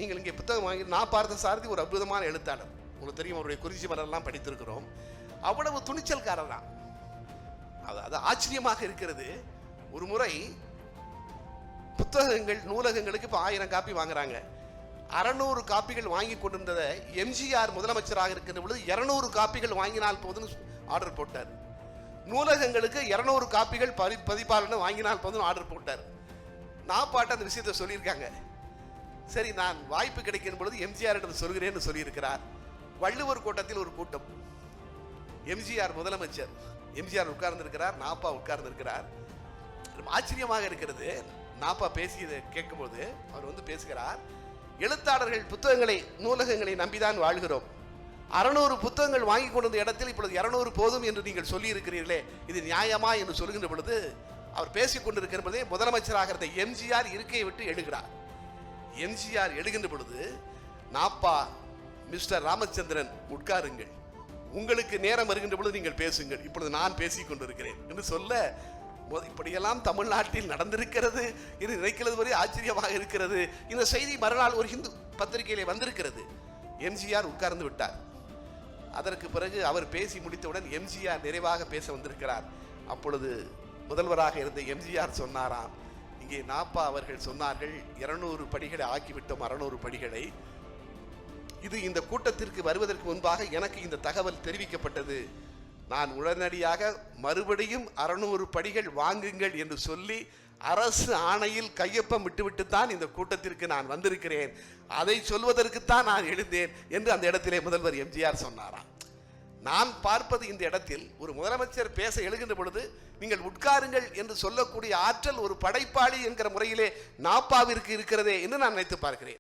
நீங்கள் இங்கே புத்தகம் வாங்கி, நான் பார்த்த சாரதி ஒரு அற்புதமான எழுத்தாளர். உங்களுக்கு தெரியும், அவருடைய குறிஞ்சி மலரெல்லாம் படித்திருக்கிறோம். அவ்வளவு துணிச்சல்காரர் தான். அது ஆச்சரியமாக இருக்கிறது. ஒரு முறை புத்தகங்கள் நூலகங்களுக்கு இப்போ 1000 காப்பி வாங்குறாங்க. 600 காப்பிகள் வாங்கி கொண்டிருந்ததை எம்ஜிஆர் முதலமைச்சராக இருக்கின்ற பொழுது 200 காப்பிகள் வாங்கினால் போதுன்னு ஆர்டர் போட்டார். நூலகங்களுக்கு 200 காப்பிகள் பதிப்பாளர் வாங்கினால் போதும் ஆர்டர் போட்டார். நான் பாட்டு அந்த விஷயத்தை சொல்லியிருக்காங்க. சரி, நான் வாய்ப்பு கிடைக்கும் பொழுது எம்ஜிஆரிடம் சொல்கிறேன்னு சொல்லியிருக்கிறார். வள்ளுவர் கோட்டத்தில் ஒரு கூட்டம். எம்ஜிஆர் முதலமைச்சர், எம்ஜிஆர் உட்கார்ந்திருக்கிறார், நாப்பா உட்கார்ந்திருக்கிறார். ஆச்சரியமாக இருக்கிறது. நாப்பா பேசியதை கேட்கும்போது அவர் வந்து பேசுகிறார், எழுத்தாளர்கள் புத்தகங்களை நூலகங்களை நம்பிதான் வாழ்கிறோம். 600 புத்தகங்கள் வாங்கி கொண்ட இடத்தில் இப்பொழுது 200 போதும் என்று நீங்கள் சொல்லி இருக்கிறீர்களே, இது நியாயமா என்று சொல்கின்ற பொழுது அவர் பேசிக் கொண்டிருக்கிற பொழுதே முதலமைச்சராக இருந்த எம்ஜிஆர் இருக்கையை விட்டு எழுகிறார். எம்ஜிஆர் எழுகின்ற பொழுது, நாப்பா, மிஸ்டர் ராமச்சந்திரன் உட்காருங்கள், உங்களுக்கு நேரம் வருகின்ற பொழுது நீங்கள் பேசுங்கள், இப்பொழுது நான் பேசிக் கொண்டிருக்கிறேன் என்று சொல்ல, இப்படியெல்லாம் தமிழ்நாட்டில் நடந்திருக்கிறது என்று நினைக்கிறது வரை ஆச்சரியமாக இருக்கிறது. இந்த செய்தி மறுநாள் ஒரு ஹிந்து பத்திரிகையிலே வந்திருக்கிறது. எம்ஜிஆர் உட்கார்ந்து விட்டார். அதற்கு பிறகு அவர் பேசி முடித்தவுடன் எம்ஜிஆர் நிறைவாக பேச வந்திருக்கிறார். அப்பொழுது முதல்வராக இருந்த எம்ஜிஆர் சொன்னாராம், இங்கே நாப்பா அவர்கள் சொன்னார்கள் 200 படிகளை ஆக்கிவிட்டோம், 600 படிகளை. இது இந்த கூட்டத்திற்கு வருவதற்கு முன்பாக எனக்கு இந்த தகவல் தெரிவிக்கப்பட்டது. நான் உடனடியாக மறுபடியும் 600 படிகள் வாங்குங்கள் என்று சொல்லி அரசு ஆணையில் கையொப்பம் விட்டுவிட்டுத்தான் இந்த கூட்டத்திற்கு நான் வந்திருக்கிறேன். அதை சொல்வதற்குத்தான் நான் எழுந்தேன் என்று அந்த இடத்திலே முதல்வர் எம்ஜிஆர் சொன்னாராம். நான் பார்ப்பது, இந்த இடத்தில் ஒரு முதலமைச்சர் பேச எழுகின்ற பொழுது நீங்கள் உட்காருங்கள் என்று சொல்லக்கூடிய ஆற்றல் ஒரு படைப்பாளி என்கிற முறையிலே நாப்பாவிற்கு இருக்கிறதே என்று நான் நினைத்து பார்க்கிறேன்.